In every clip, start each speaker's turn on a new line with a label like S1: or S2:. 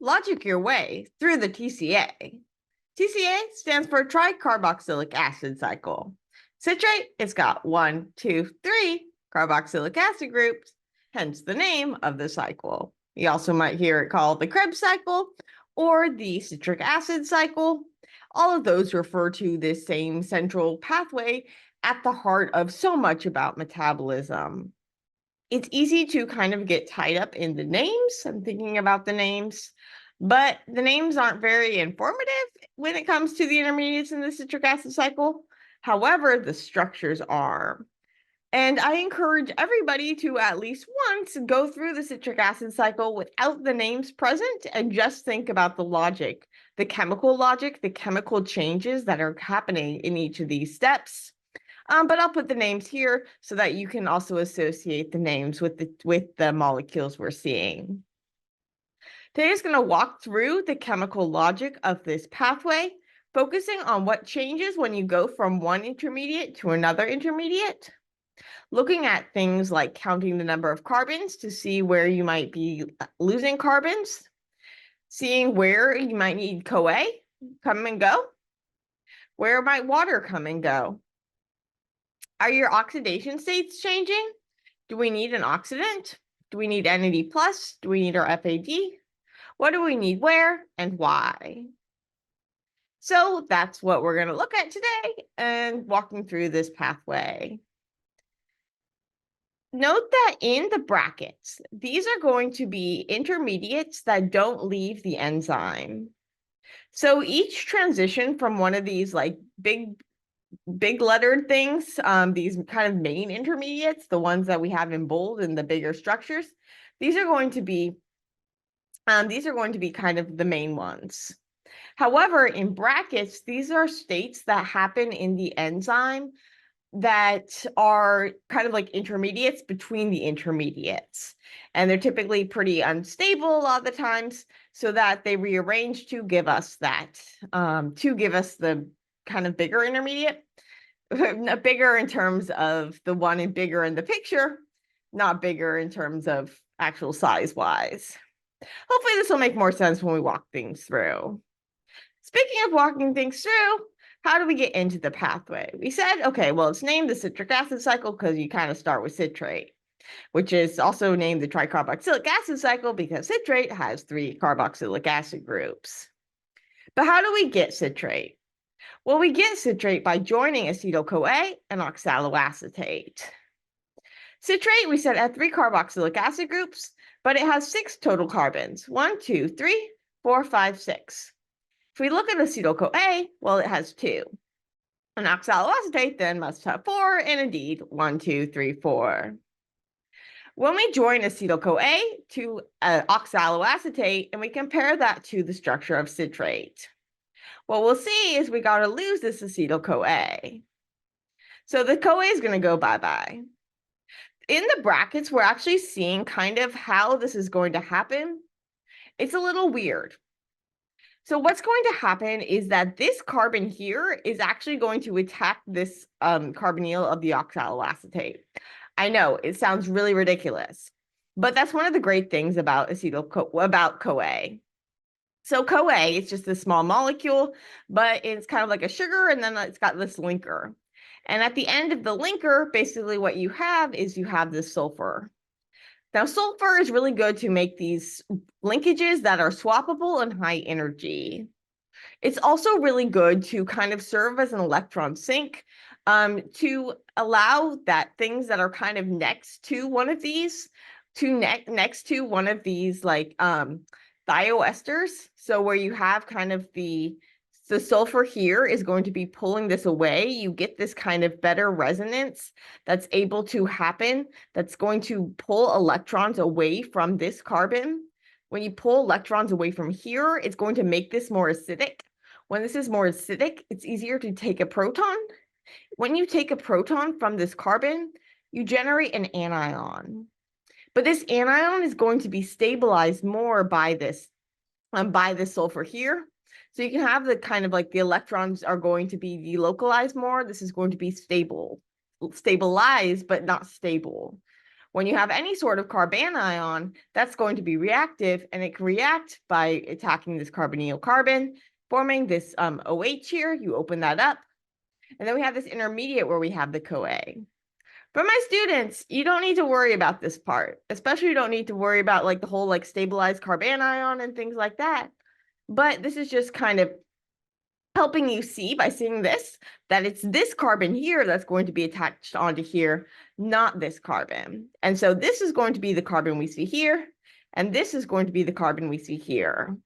S1: logic your way through the TCA. TCA stands for tricarboxylic acid cycle. Citrate, it's got 1, 2, 3 carboxylic acid groups, hence the name of the cycle. You also might hear it called the Krebs cycle or the citric acid cycle. All of those refer to this same central pathway at the heart of so much about metabolism. It's easy to kind of get tied up in the names. I'm thinking about the names, but the names aren't very informative when it comes to the intermediates in the citric acid cycle. However, the structures are. And I encourage everybody to at least once go through the citric acid cycle without the names present and just think about the logic, the chemical changes that are happening in each of these steps. But I'll put the names here so that you can also associate the names with the molecules we're seeing. Today is going to walk through the chemical logic of this pathway, focusing on what changes when you go from one intermediate to another intermediate, looking at things like counting the number of carbons to see where you might be losing carbons, seeing where you might need CoA come and go, where might water come and go. Are your oxidation states changing? Do we need an oxidant? Do we need NAD+? Do we need our FAD? What do we need where and why? So that's what we're going to look at today and walking through this pathway. Note that in the brackets, these are going to be intermediates that don't leave the enzyme. So each transition from one of these like big lettered things, these kind of main intermediates, the ones that we have in bold and the bigger structures, these are going to be kind of the main ones. However, in brackets, these are states that happen in the enzyme that are kind of like intermediates between the intermediates. And they're typically pretty unstable a lot of the times, so that they rearrange to give us that, to give us the kind of bigger intermediate, bigger in terms of the one and bigger in the picture, not bigger in terms of actual size-wise. Hopefully this will make more sense when we walk things through. Speaking of walking things through, how do we get into the pathway? We said, okay, well, it's named the citric acid cycle because you kind of start with citrate, which is also named the tricarboxylic acid cycle because citrate has 3 carboxylic acid groups. But how do we get citrate? Well, we get citrate by joining acetyl-CoA and oxaloacetate. Citrate, we said, had 3 carboxylic acid groups, but it has 6 total carbons. 1, 2, 3, 4, 5, 6. If we look at acetyl-CoA, well, it has 2. An oxaloacetate then must have 4, and indeed 1, 2, 3, 4. When we join acetyl-CoA to oxaloacetate and we compare that to the structure of citrate, what we'll see is we got to lose this acetyl-CoA. So the CoA is going to go bye-bye. In the brackets, we're actually seeing kind of how this is going to happen. It's a little weird. So what's going to happen is that this carbon here is actually going to attack this carbonyl of the oxaloacetate. I know it sounds really ridiculous, but that's one of the great things about CoA. So CoA is just a small molecule, but it's kind of like a sugar, and then it's got this linker. And at the end of the linker, basically what you have is you have this sulfur. Now, sulfur is really good to make these linkages that are swappable and high energy. It's also really good to kind of serve as an electron sink, to allow that things that are kind of next to one of these, next to one of these like thioesters. So where you have kind of the sulfur here is going to be pulling this away. You get this kind of better resonance that's able to happen, that's going to pull electrons away from this carbon. When you pull electrons away from here, it's going to make this more acidic. When this is more acidic, it's easier to take a proton. When you take a proton from this carbon, you generate an anion. But this anion is going to be stabilized more by this sulfur here. So you can have the kind of like the electrons are going to be delocalized more. This is going to be stabilized, but not stable. When you have any sort of carbanion, that's going to be reactive, and it can react by attacking this carbonyl carbon, forming this OH here. You open that up, and then we have this intermediate where we have the CoA. For my students, you don't need to worry about this part, especially you don't need to worry about like the whole like stabilized carbanion and things like that. But this is just kind of helping you see by seeing this, that it's this carbon here that's going to be attached onto here, not this carbon. And so this is going to be the carbon we see here, and this is going to be the carbon we see here.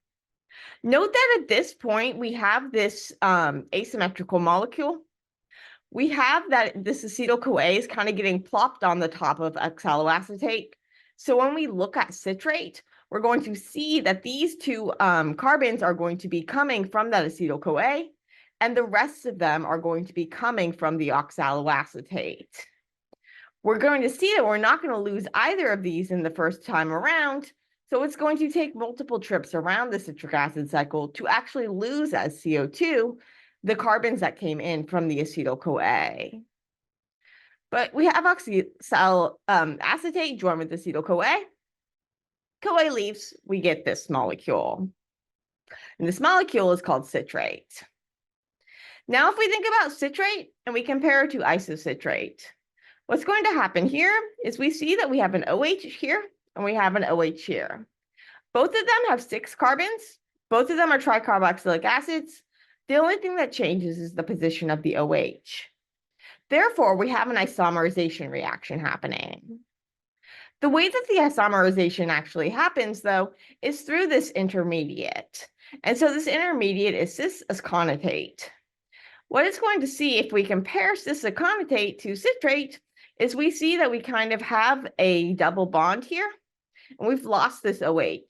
S1: Note that at this point, we have this asymmetrical molecule. We have that this acetyl-CoA is kind of getting plopped on the top of oxaloacetate. So when we look at citrate, we're going to see that these two carbons are going to be coming from that acetyl-CoA, and the rest of them are going to be coming from the oxaloacetate. We're going to see that we're not going to lose either of these in the first time around, so it's going to take multiple trips around the citric acid cycle to actually lose as CO2 the carbons that came in from the acetyl-CoA. But we have oxaloacetate joined with acetyl-CoA. CoA leaves, we get this molecule. And this molecule is called citrate. Now, if we think about citrate and we compare it to isocitrate, what's going to happen here is we see that we have an OH here and we have an OH here. Both of them have 6 carbons. Both of them are tricarboxylic acids. The only thing that changes is the position of the OH. Therefore, we have an isomerization reaction happening. The way that the isomerization actually happens, though, is through this intermediate. And so this intermediate is cis-acetate. What it's going to see if we compare cis-acetate to citrate is we see that we kind of have a double bond here, and we've lost this OH.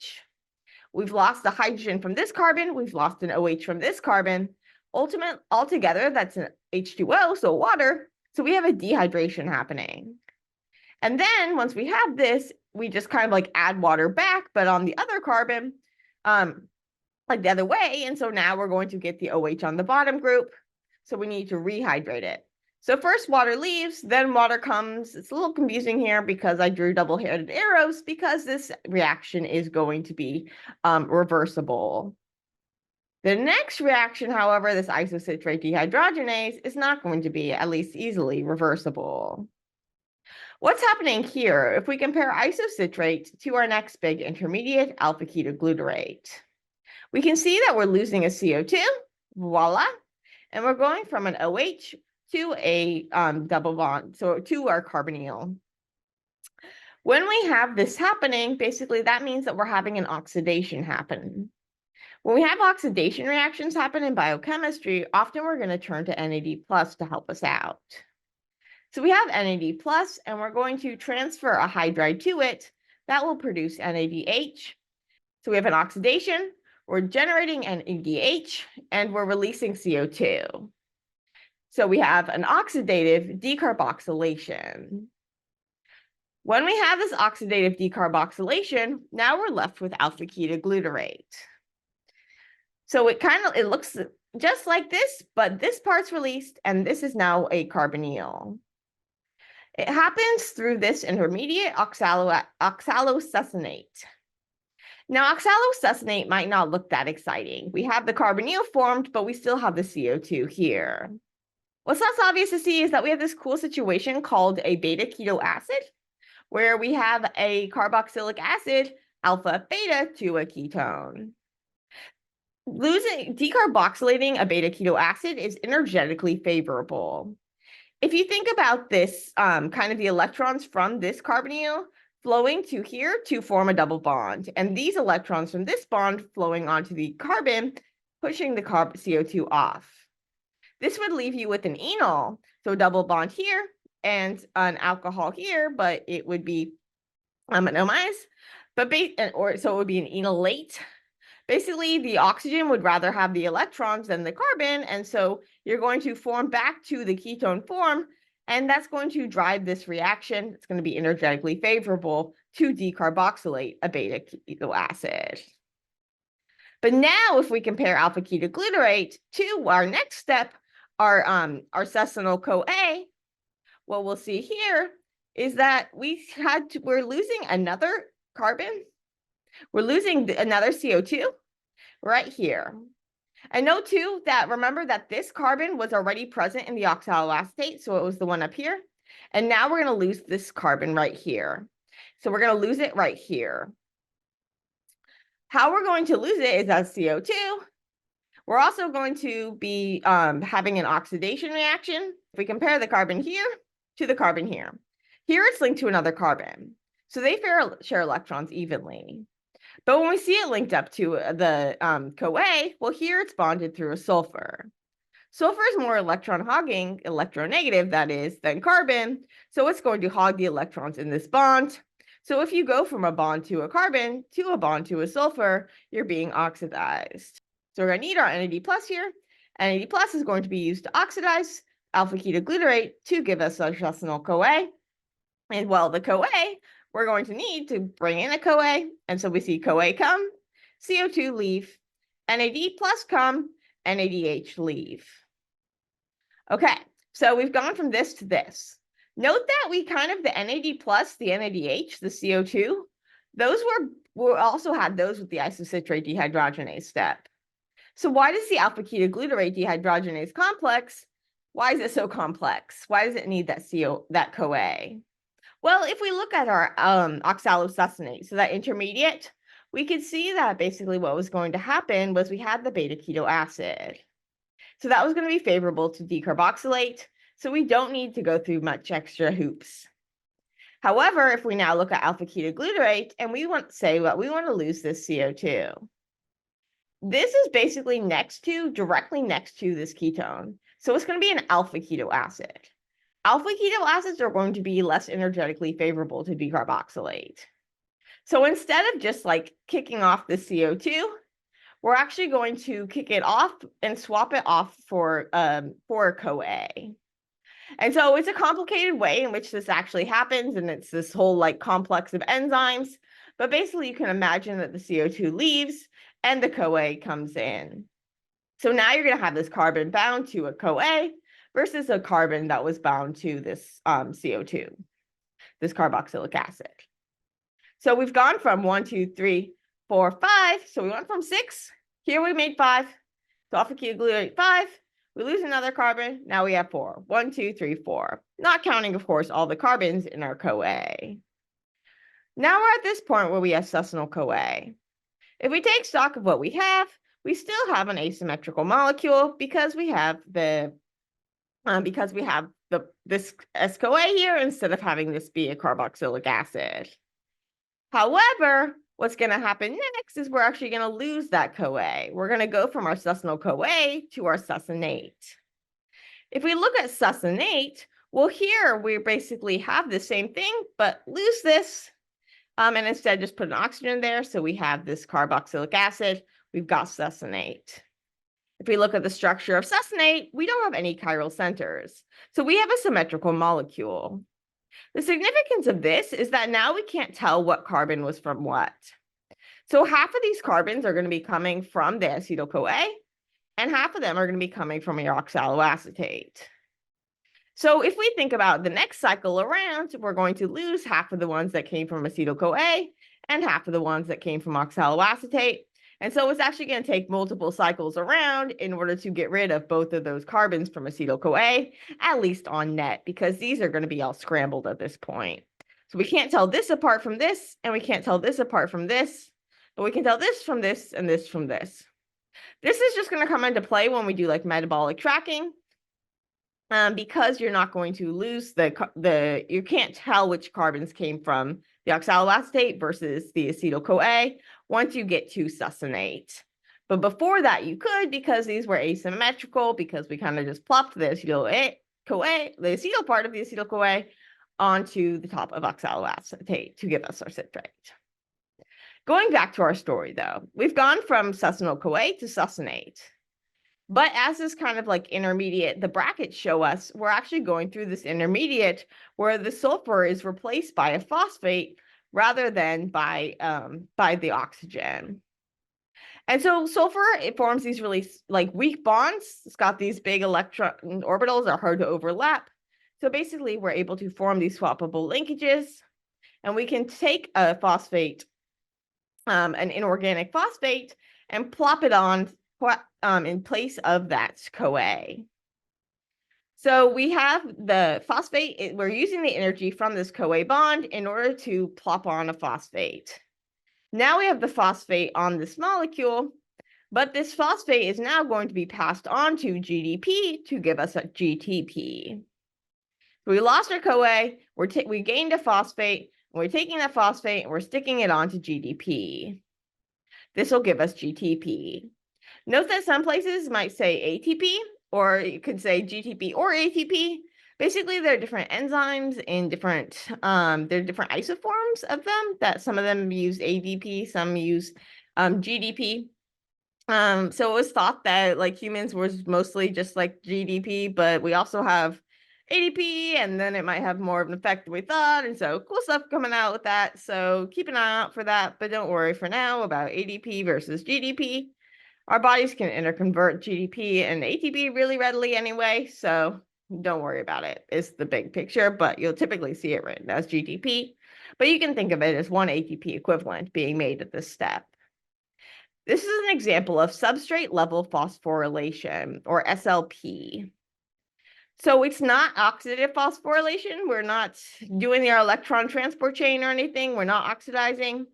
S1: We've lost the hydrogen from this carbon, we've lost an OH from this carbon. Altogether, that's an H2O, so water. So we have a dehydration happening. And then once we have this, we just kind of like add water back, but on the other carbon, like the other way. And so now we're going to get the OH on the bottom group. So we need to rehydrate it. So first water leaves, then water comes. It's a little confusing here because I drew double-headed arrows because this reaction is going to be reversible. The next reaction, however, this isocitrate dehydrogenase, is not going to be at least easily reversible. What's happening here if we compare isocitrate to our next big intermediate, alpha-ketoglutarate? We can see that we're losing a CO2, voila, and we're going from an OH to a double bond, so to our carbonyl. When we have this happening, basically that means that we're having an oxidation happen. When we have oxidation reactions happen in biochemistry, often we're going to turn to NAD+ to help us out. So we have NAD+, and we're going to transfer a hydride to it. That will produce NADH. So we have an oxidation, we're generating NADH, and we're releasing CO2. So we have an oxidative decarboxylation. When we have this oxidative decarboxylation, now we're left with alpha-ketoglutarate. So it looks just like this, but this part's released, and this is now a carbonyl. It happens through this intermediate oxalosuccinate. Now, oxalosuccinate might not look that exciting. We have the carbonyl formed, but we still have the CO2 here. What's less obvious to see is that we have this cool situation called a beta-keto acid, where we have a carboxylic acid, alpha-beta, to a ketone. Decarboxylating a beta-keto acid is energetically favorable. If you think about this, kind of the electrons from this carbonyl flowing to here to form a double bond, and these electrons from this bond flowing onto the carbon, pushing the CO2 off. This would leave you with an enol, so a double bond here and an alcohol here, but it would be anomized, so it would be an enolate. Basically, the oxygen would rather have the electrons than the carbon, and so you're going to form back to the ketone form, and that's going to drive this reaction. It's going to be energetically favorable to decarboxylate a beta-keto acid. But now, if we compare alpha-ketoglutarate to our next step, our Succinyl-CoA, what we'll see here is that we're losing another carbon. We're losing another CO2 right here. And note too that remember that this carbon was already present in the oxaloacetate, so it was the one up here. And now we're going to lose this carbon right here. So we're going to lose it right here. How we're going to lose it is as CO2. We're also going to be having an oxidation reaction. If we compare the carbon here to the carbon here, here it's linked to another carbon. So they share electrons evenly. But when we see it linked up to the CoA, well, here it's bonded through a sulfur. Sulfur is more electron hogging, electronegative, that is, than carbon. So it's going to hog the electrons in this bond. So if you go from a bond to a carbon to a bond to a sulfur, you're being oxidized. So we're going to need our NAD plus here. NAD plus is going to be used to oxidize alpha ketoglutarate to give us our succinyl-CoA. And well, the CoA, we're going to need to bring in a CoA. And so we see CoA come, CO2 leave, NAD plus come, NADH leave. Okay, so we've gone from this to this. Note that we kind of the NAD plus, the NADH, the CO2, those we also had those with the isocitrate dehydrogenase step. So why does the alpha ketoglutarate dehydrogenase complex, why is it so complex? Why does it need that CoA? Well, if we look at our oxalosuccinate, so that intermediate, we could see that basically what was going to happen was we had the beta keto acid. So that was going to be favorable to decarboxylate. So we don't need to go through much extra hoops. However, if we now look at alpha ketoglutarate and we want to say what we want to lose this CO2. This is basically directly next to this ketone. So it's going to be an alpha keto acid. Alpha keto acids are going to be less energetically favorable to decarboxylate. So instead of just like kicking off the CO2, we're actually going to kick it off and swap it off for CoA. And so it's a complicated way in which this actually happens, and it's this whole like complex of enzymes. But basically, you can imagine that the CO2 leaves and the CoA comes in. So now you're going to have this carbon bound to a CoA versus a carbon that was bound to this CO2, this carboxylic acid. So we've gone from 1, 2, 3, 4, 5. So we went from 6. Here we made 5. So alpha ketoglutarate 5. We lose another carbon. Now we have 4. 1, 2, 3, 4. Not counting, of course, all the carbons in our CoA. Now we're at this point where we have succinyl-CoA. If we take stock of what we still have an asymmetrical molecule because we have this S-CoA here instead of having this be a carboxylic acid. However, what's going to happen next is we're actually going to lose that CoA. We're going to go from our succinyl-CoA to our succinate. If we look at succinate, well, here we basically have the same thing, but lose this, and instead just put an oxygen there. So we have this carboxylic acid. We've got succinate. If we look at the structure of succinate, we don't have any chiral centers. So we have a symmetrical molecule. The significance of this is that now we can't tell what carbon was from what. So half of these carbons are going to be coming from the acetyl-CoA, and half of them are going to be coming from your oxaloacetate. So if we think about the next cycle around, we're going to lose half of the ones that came from acetyl-CoA and half of the ones that came from oxaloacetate. And so it's actually going to take multiple cycles around in order to get rid of both of those carbons from acetyl-CoA, at least on net, because these are going to be all scrambled at this point. So we can't tell this apart from this, and we can't tell this apart from this, but we can tell this from this and this from this. This is just going to come into play when we do like metabolic tracking, because you're not going to lose you can't tell which carbons came from the oxaloacetate versus the acetyl-CoA once you get to succinate. But before that, you could, because these were asymmetrical, because we kind of just plopped the acetyl-CoA, the acetyl part of the acetyl-CoA onto the top of oxaloacetate to give us our citrate. Going back to our story, though, we've gone from succinyl-CoA to succinate. But as this kind of like intermediate, the brackets show us, we're actually going through this intermediate where the sulfur is replaced by a phosphate rather than by the oxygen. And so sulfur, it forms these really like weak bonds. It's got these big electron orbitals that are hard to overlap. So basically, we're able to form these swappable linkages, and we can take a phosphate, an inorganic phosphate, and plop it on in place of that CoA. So we have the phosphate, we're using the energy from this CoA bond in order to plop on a phosphate. Now we have the phosphate on this molecule, but this phosphate is now going to be passed on to GDP to give us a GTP. So we lost our CoA, we gained a phosphate, and we're taking that phosphate and we're sticking it onto GDP. This will give us GTP. Note that some places might say ATP, or you could say GTP or ATP. Basically, there are different enzymes in different, there are different isoforms of them, that some of them use ADP, some use GDP. So it was thought that like humans was mostly just like GDP, but we also have ADP, and then it might have more of an effect than we thought. And so cool stuff coming out with that. So keep an eye out for that, but don't worry for now about ADP versus GDP. Our bodies can interconvert GDP and ATP really readily anyway, so don't worry about it. It's the big picture, but you'll typically see it written as GDP. But you can think of it as one ATP equivalent being made at this step. This is an example of substrate-level phosphorylation, or SLP. So it's not oxidative phosphorylation. We're not doing our electron transport chain or anything. We're not oxidizing.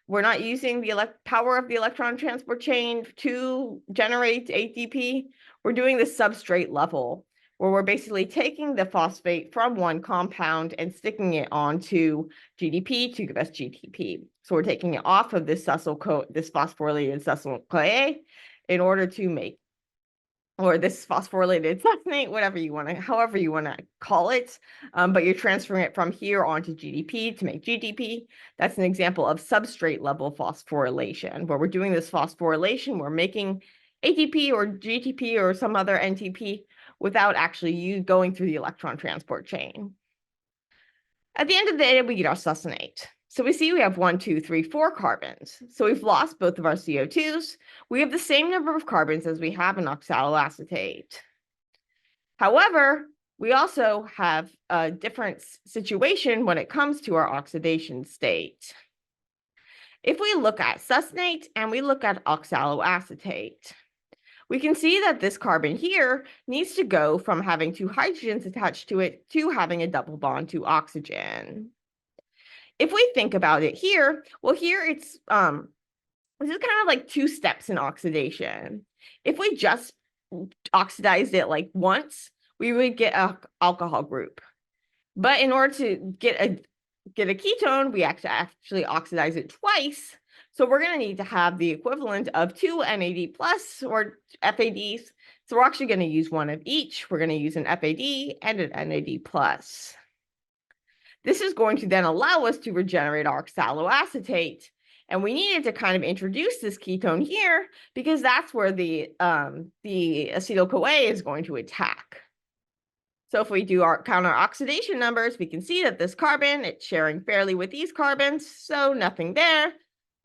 S1: We're not using the power of the electron transport chain to generate ATP. We're doing the substrate level, where we're basically taking the phosphate from one compound and sticking it onto GDP to give us GTP. So we're taking it off of this this phosphorylated Succinyl-CoA in order to make, or this phosphorylated succinate, whatever you want to, however you want to call it, but you're transferring it from here onto GDP to make GTP. That's an example of substrate-level phosphorylation, where we're doing this phosphorylation, we're making ATP or GTP or some other NTP without actually going through the electron transport chain. At the end of the day, we get our succinate. So we see we have 1, 2, 3, 4 carbons. So we've lost both of our CO2s. We have the same number of carbons as we have in oxaloacetate. However, we also have a different situation when it comes to our oxidation state. If we look at succinate and we look at oxaloacetate, we can see that this carbon here needs to go from having 2 hydrogens attached to it to having a double bond to oxygen. If we think about it here, well, here it's this is kind of like 2 steps in oxidation. If we just oxidized it like once, we would get an alcohol group. But in order to get a ketone, we actually oxidize it twice. So we're going to need to have the equivalent of 2 NAD plus or FADs. So we're actually going to use one of each. We're going to use an FAD and an NAD plus. This is going to then allow us to regenerate our oxaloacetate. And we needed to kind of introduce this ketone here because that's where the acetyl-CoA is going to attack. So if we do count our oxidation numbers, we can see that this carbon, it's sharing fairly with these carbons, so nothing there.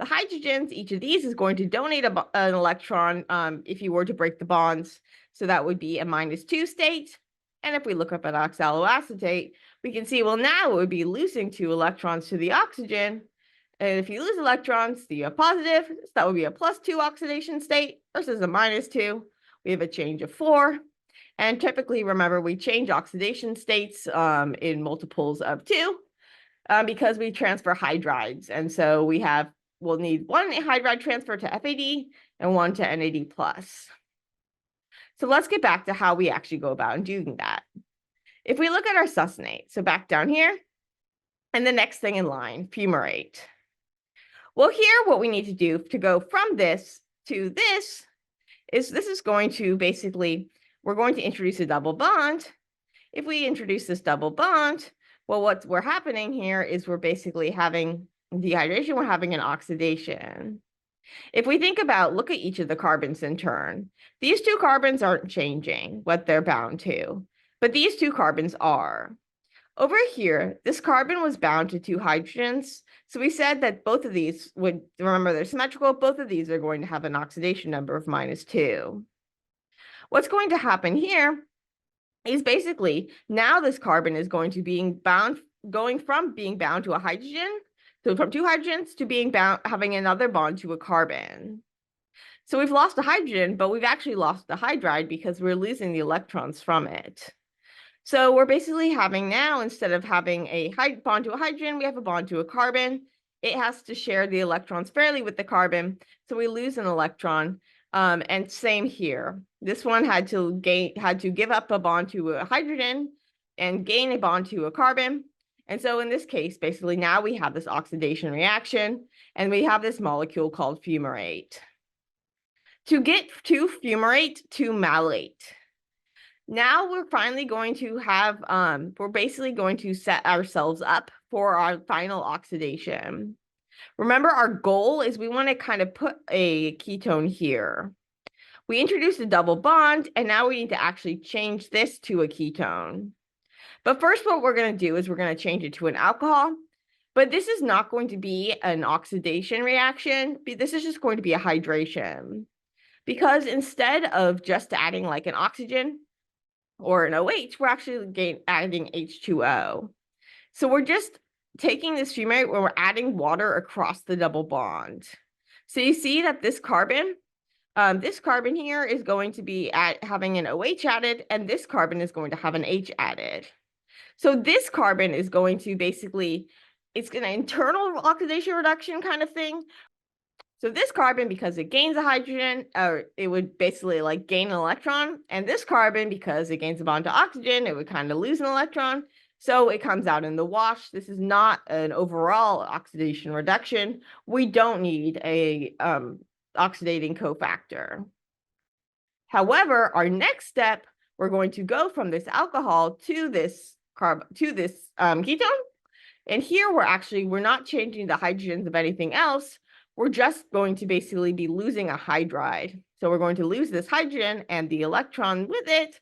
S1: The hydrogens, each of these is going to donate an electron if you were to break the bonds. So that would be a -2 state. And if we look up at oxaloacetate, we can see, well, now it would be losing 2 electrons to the oxygen. And if you lose electrons, you have positive. So that would be a +2 oxidation state versus a -2. We have a change of 4. And typically, remember, we change oxidation states in multiples of 2 because we transfer hydrides. And so we'll need 1 hydride transfer to FAD and 1 to NAD+. So let's get back to how we actually go about doing that. If we look at our succinate, so back down here, and the next thing in line, fumarate. Well, here what we need to do to go from this to this is going to basically, we're going to introduce a double bond. If we introduce this double bond, well, what's happening here is we're basically having dehydration, we're having an oxidation. If we think about, look at each of the carbons in turn, these 2 carbons aren't changing what they're bound to, but these 2 carbons are. Over here, this carbon was bound to 2 hydrogens. So we said that both of these would, remember, they're symmetrical, both of these are going to have an oxidation number of -2. What's going to happen here is basically now this carbon is going from being bound to a hydrogen, so from two hydrogens to being bound, having another bond to a carbon. So we've lost a hydrogen, but we've actually lost the hydride because we're losing the electrons from it. So we're basically having now, instead of having a bond to a hydrogen, we have a bond to a carbon. It has to share the electrons fairly with the carbon, so we lose an electron. And same here. This one had to give up a bond to a hydrogen and gain a bond to a carbon. And so in this case, basically now we have this oxidation reaction, and we have this molecule called fumarate. To get to fumarate to malate, now we're finally going to have, we're basically going to set ourselves up for our final oxidation. Remember, our goal is we want to kind of put a ketone here. We introduced a double bond, and now we need to actually change this to a ketone. But first, what we're going to do is we're going to change it to an alcohol. But this is not going to be an oxidation reaction. This is just going to be a hydration. Because instead of just adding like an oxygen or an OH, we're actually adding H2O. So we're just taking this fumarate where we're adding water across the double bond. So you see that this carbon here is going to be having an OH added, and this carbon is going to have an H added. So this carbon is going to basically, it's an internal oxidation reduction kind of thing. So this carbon, because it gains a hydrogen, or it would basically like gain an electron, and this carbon, because it gains a bond to oxygen, it would kind of lose an electron. So it comes out in the wash. This is not an overall oxidation reduction. We don't need a oxidating cofactor. However, our next step, we're going to go from this alcohol to this ketone. And here we're not changing the hydrogens of anything else. We're just going to basically be losing a hydride. So we're going to lose this hydrogen and the electron with it,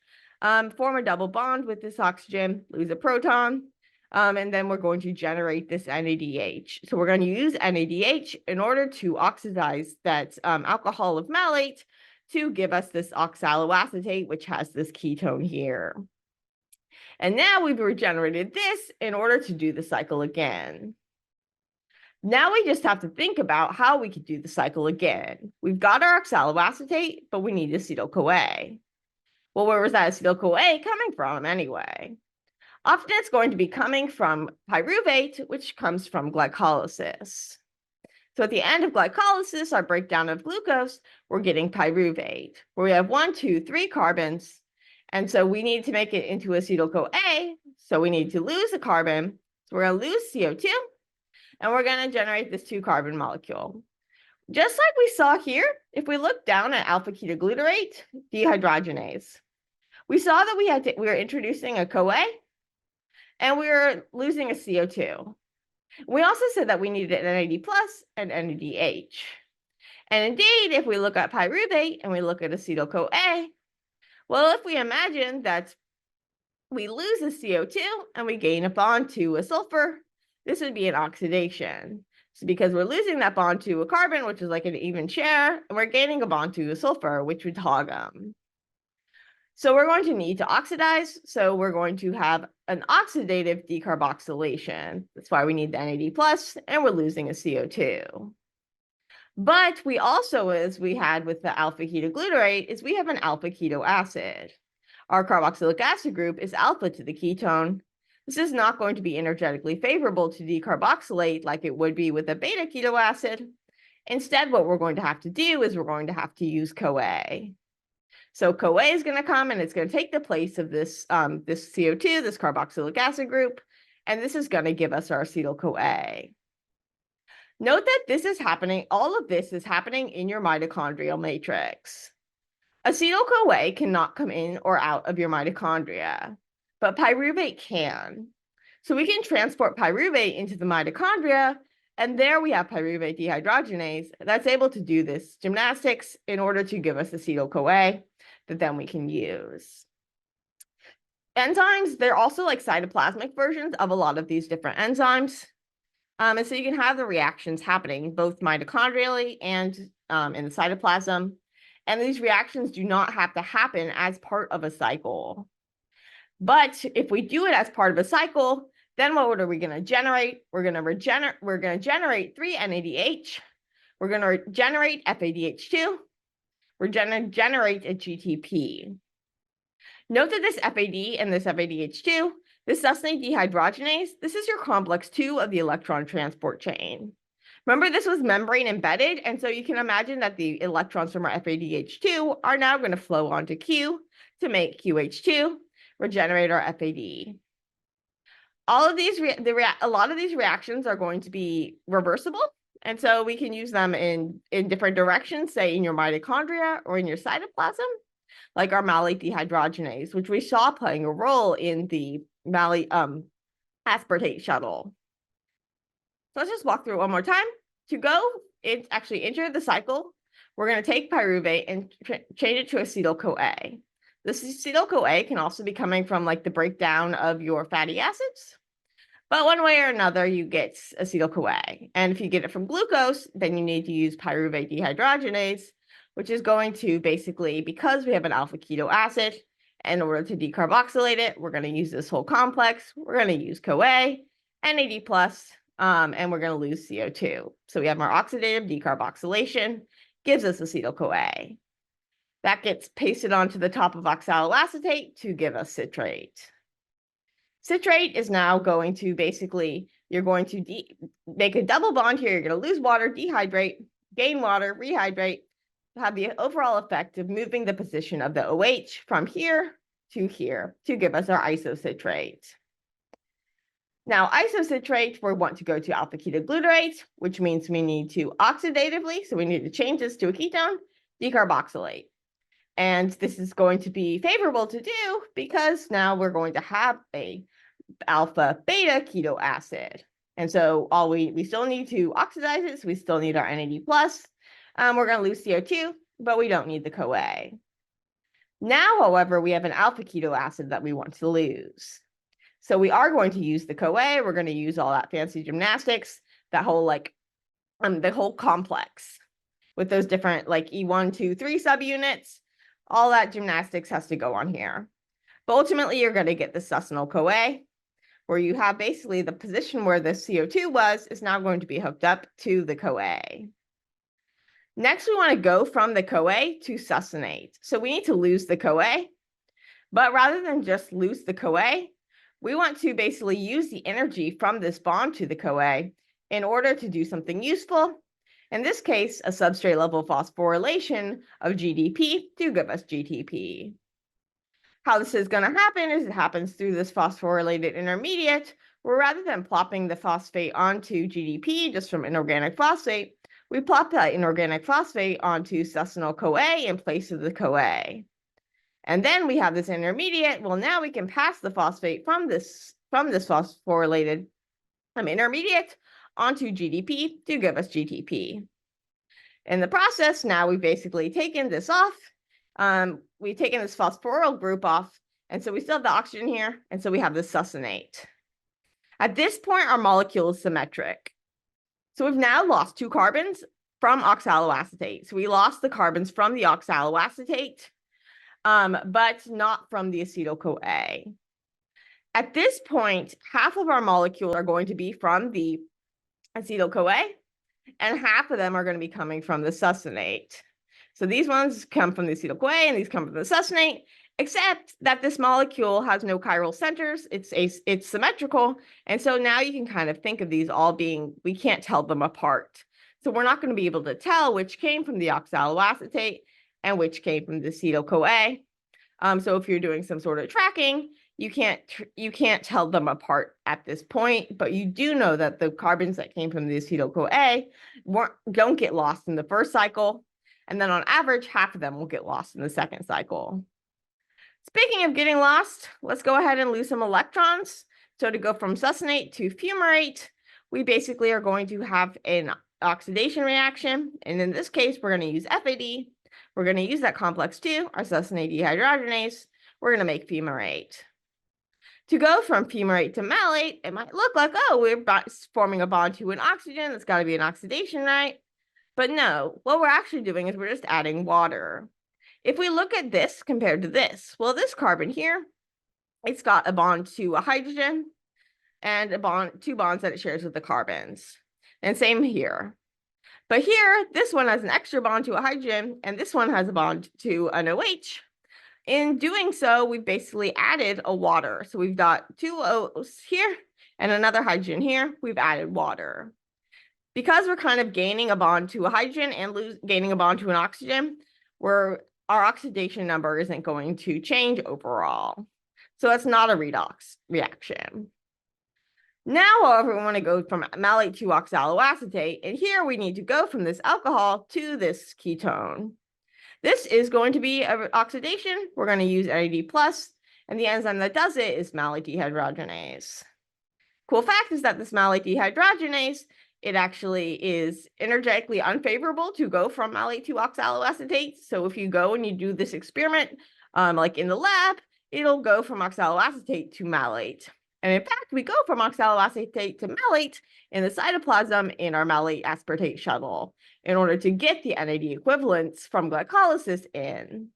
S1: form a double bond with this oxygen, lose a proton, and then we're going to generate this NADH. So we're going to use NADH in order to oxidize that alcohol of malate to give us this oxaloacetate, which has this ketone here. And now we've regenerated this in order to do the cycle again. Now we just have to think about how we could do the cycle again. We've got our oxaloacetate, but we need acetyl-CoA. Well, where was that acetyl-CoA coming from anyway? Often it's going to be coming from pyruvate, which comes from glycolysis. So at the end of glycolysis, our breakdown of glucose, we're getting pyruvate, where we have 1, 2, 3 carbons. And so we need to make it into acetyl-CoA. So we need to lose a carbon. So we're going to lose CO2. And we're going to generate this 2-carbon molecule. Just like we saw here, if we look down at alpha-ketoglutarate dehydrogenase, we saw that we were introducing a CoA, and we were losing a CO2. We also said that we needed an NAD+ and NADH. And indeed, if we look at pyruvate and we look at acetyl-CoA, well, if we imagine that we lose a CO2 and we gain a bond to a sulfur, this would be an oxidation. So because we're losing that bond to a carbon, which is like an even share, and we're gaining a bond to a sulfur, which would hog them. So we're going to need to oxidize. So we're going to have an oxidative decarboxylation. That's why we need the NAD+, and we're losing a CO2. But we also, as we had with the alpha-ketoglutarate, is we have an alpha-keto acid. Our carboxylic acid group is alpha to the ketone. This is not going to be energetically favorable to decarboxylate like it would be with a beta-keto acid. Instead, what we're going to have to do is we're going to have to use CoA. So CoA is going to come and it's going to take the place of this, this CO2, this carboxylic acid group, and this is going to give us our acetyl-CoA. Note that this is happening, all of this is happening in your mitochondrial matrix. Acetyl-CoA cannot come in or out of your mitochondria, but pyruvate can. So we can transport pyruvate into the mitochondria, and there we have pyruvate dehydrogenase that's able to do this gymnastics in order to give us acetyl-CoA that then we can use. Enzymes, they're also like cytoplasmic versions of a lot of these different enzymes. And so you can have the reactions happening both mitochondrially and in the cytoplasm. And these reactions do not have to happen as part of a cycle. But if we do it as part of a cycle, then what are we going to generate? We're going to generate 3 NADH. We're going to generate FADH2. We're going to generate a GTP. Note that this FAD and this FADH2, this succinate dehydrogenase, this is your complex 2 of the electron transport chain. Remember, this was membrane embedded, and so you can imagine that the electrons from our FADH2 are now going to flow onto Q to make QH2, regenerate our FAD. All of these, a lot of these reactions are going to be reversible, and so we can use them in different directions, say in your mitochondria or in your cytoplasm, like our malate dehydrogenase, which we saw playing a role in the malate aspartate shuttle. So let's just walk through it one more time. To go, it's actually enter the cycle. We're going to take pyruvate and change it to acetyl-CoA. This acetyl-CoA can also be coming from like the breakdown of your fatty acids. But one way or another, you get acetyl-CoA. And if you get it from glucose, then you need to use pyruvate dehydrogenase, which is going to basically, because we have an alpha keto acid, in order to decarboxylate it, we're going to use this whole complex. We're going to use CoA, NAD+, and we're going to lose CO2. So we have our oxidative decarboxylation, gives us acetyl-CoA. That gets pasted onto the top of oxaloacetate to give us citrate. Citrate is now going to basically, you're going to make a double bond here. You're going to lose water, dehydrate, gain water, rehydrate, have the overall effect of moving the position of the OH from here to give us our isocitrate. Now, isocitrate, we want to go to alpha ketoglutarate, which means we need to oxidatively, so we need to change this to a ketone, decarboxylate. And this is going to be favorable to do because now we're going to have a alpha beta keto acid. And so we still need to oxidize it, so we still need our NAD+. We're going to lose CO2, but we don't need the CoA. Now, however, we have an alpha keto acid that we want to lose. So we are going to use the CoA. We're going to use all that fancy gymnastics, that whole the whole complex with those different like E1, 2, 3 subunits. All that gymnastics has to go on here. But ultimately, you're going to get the Succinyl-CoA, where you have basically the position where the CO2 was is now going to be hooked up to the CoA. Next, we want to go from the CoA to succinate. So we need to lose the CoA, but rather than just lose the CoA, we want to basically use the energy from this bond to the CoA in order to do something useful. In this case, a substrate-level phosphorylation of GDP to give us GTP. How this is going to happen is it happens through this phosphorylated intermediate, where rather than plopping the phosphate onto GDP just from inorganic phosphate, we plop that inorganic phosphate onto Succinyl-CoA in place of the CoA. And then we have this intermediate. Well, now we can pass the phosphate from this phosphorylated intermediate onto GDP to give us GTP. In the process, now we've basically taken this off. We've taken this phosphoryl group off, and so we still have the oxygen here, and so we have the succinate. At this point, our molecule is symmetric. So we've now lost 2 carbons from oxaloacetate. So we lost the carbons from the oxaloacetate, but not from the acetyl-CoA. At this point, half of our molecules are going to be from the acetyl-CoA, and half of them are going to be coming from the succinate. So these ones come from the acetyl-CoA, and these come from the succinate, except that this molecule has no chiral centers. It's symmetrical, and so now you can kind of think of these all being, we can't tell them apart. So we're not going to be able to tell which came from the oxaloacetate and which came from the acetyl-CoA. So if you're doing some sort of tracking, you can't tell them apart at this point, but you do know that the carbons that came from the acetyl-CoA don't get lost in the first cycle, and then on average, half of them will get lost in the second cycle. Speaking of getting lost, let's go ahead and lose some electrons. So to go from succinate to fumarate, we basically are going to have an oxidation reaction, and in this case, we're going to use FAD. We're going to use that complex 2, our succinate dehydrogenase. We're going to make fumarate. To go from fumarate to malate, it might look like, oh, we're forming a bond to an oxygen. That's got to be an oxidation, right? But no, what we're actually doing is we're just adding water. If we look at this compared to this, well, this carbon here it's got a bond to a hydrogen and two bonds that it shares with the carbons. And same here. But here, this one has an extra bond to a hydrogen, and this one has a bond to an OH. In doing so, we've basically added a water. So we've got two O's here and another hydrogen here. We've added water. Because we're kind of gaining a bond to a hydrogen and gaining a bond to an oxygen, our oxidation number isn't going to change overall. So it's not a redox reaction. Now, however, we want to go from malate to oxaloacetate, and here we need to go from this alcohol to this ketone. This is going to be an oxidation. We're going to use NAD+, and the enzyme that does it is malate dehydrogenase. Cool fact is that this malate dehydrogenase, it actually is energetically unfavorable to go from malate to oxaloacetate. So if you go and you do this experiment, like in the lab, it'll go from oxaloacetate to malate. And in fact, we go from oxaloacetate to malate in the cytoplasm in our malate aspartate shuttle in order to get the NAD equivalents from glycolysis in.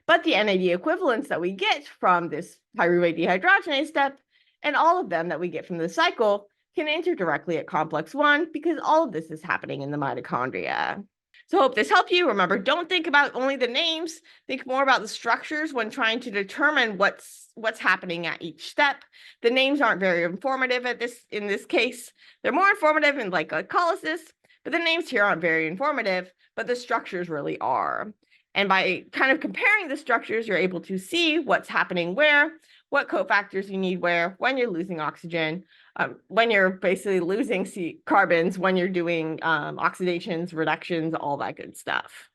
S1: But the NAD equivalents that we get from this pyruvate dehydrogenase step and all of them that we get from the cycle can enter directly at complex 1 because all of this is happening in the mitochondria. So I hope this helped you. Remember, don't think about only the names. Think more about the structures when trying to determine what's happening at each step. The names aren't very informative in this case. They're more informative in like glycolysis, but the names here aren't very informative, but the structures really are. And by kind of comparing the structures, you're able to see what's happening where, what cofactors you need where, when you're losing oxygen, when you're basically losing carbons, when you're doing oxidations, reductions, all that good stuff.